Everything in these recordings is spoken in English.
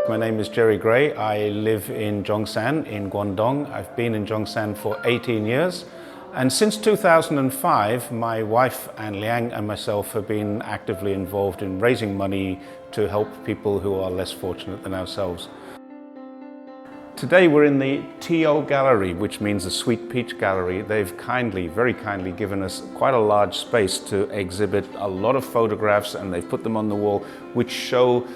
My name is Jerry Gray. I live in Zhongshan in Guangdong. I've been in Zhongshan for 18 years. And since 2005, my wife Anne Liang and myself have been actively involved in raising money to help people who are less fortunate than ourselves. Today we're in the TO Gallery, which means the Sweet Peach Gallery. They've very kindly given us quite a large space to exhibit a lot of photographs, and they've put them on the wall, which show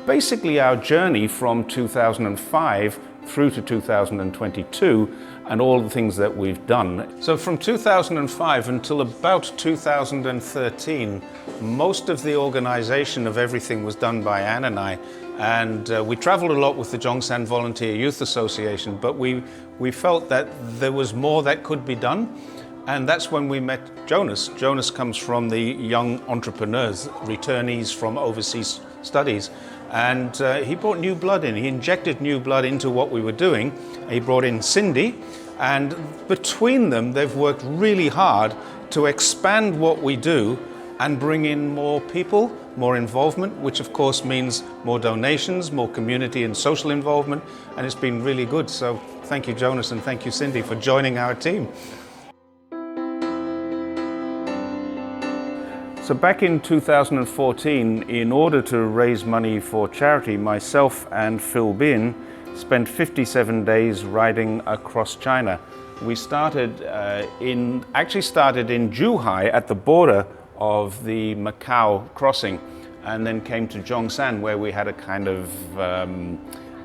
basically our journey from 2005 through to 2022 and all the things that we've done. So from 2005 until about 2013, most of the organization of everything was done by Anne and I. And we traveled a lot with the Zhongshan Volunteer Youth Association, but we felt that there was more that could be done. And that's when we met Jonas. Jonas comes from the young entrepreneurs, returnees from overseas studies. And he brought new blood in. He injected new blood into what we were doing. He brought in Cindy, and between them, they've worked really hard to expand what we do and bring in more people, more involvement, which of course means more donations, more community and social involvement, and it's been really good. So thank you, Jonas, and thank you, Cindy, for joining our team. So back in 2014, in order to raise money for charity, myself and Phil Bin spent 57 days riding across China. We actually started in Zhuhai at the border of the Macau crossing, and then came to Zhongshan, where we had a kind of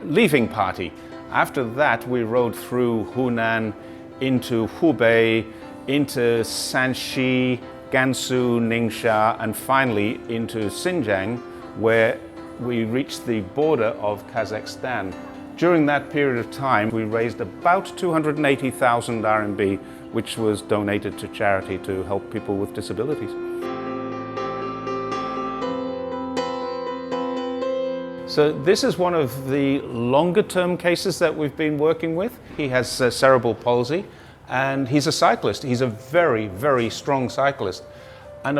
leaving party. After that, we rode through Hunan into Hubei, into Shanxi, Gansu, Ningxia, and finally into Xinjiang, where we reached the border of Kazakhstan. During that period of time, we raised about 280,000 RMB, which was donated to charity to help people with disabilities. So this is one of the longer-term cases that we've been working with. He has cerebral palsy, and he's a cyclist. He's a very, very strong cyclist. And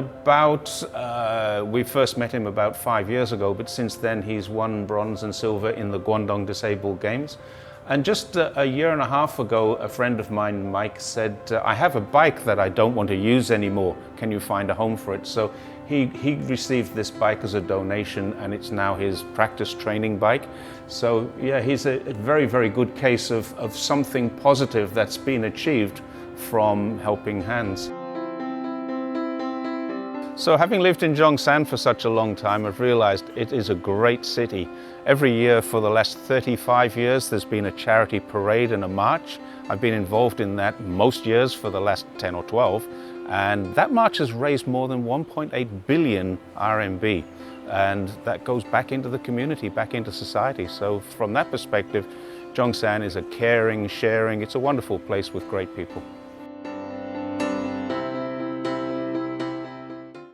we first met him about 5 years ago, but since then he's won bronze and silver in the Guangdong Disabled Games. And just a year and a half ago, a friend of mine, Mike, said, I have a bike that I don't want to use anymore. Can you find a home for it? So he received this bike as a donation, and it's now his practice training bike. So yeah, he's a very, very good case of something positive that's been achieved from helping hands. So having lived in Zhongshan for such a long time, I've realized it is a great city. Every year for the last 35 years, there's been a charity parade and a march. I've been involved in that most years for the last 10 or 12. And that march has raised more than 1.8 billion RMB. And that goes back into the community, back into society. So from that perspective, Zhongshan is a caring, sharing, it's a wonderful place with great people.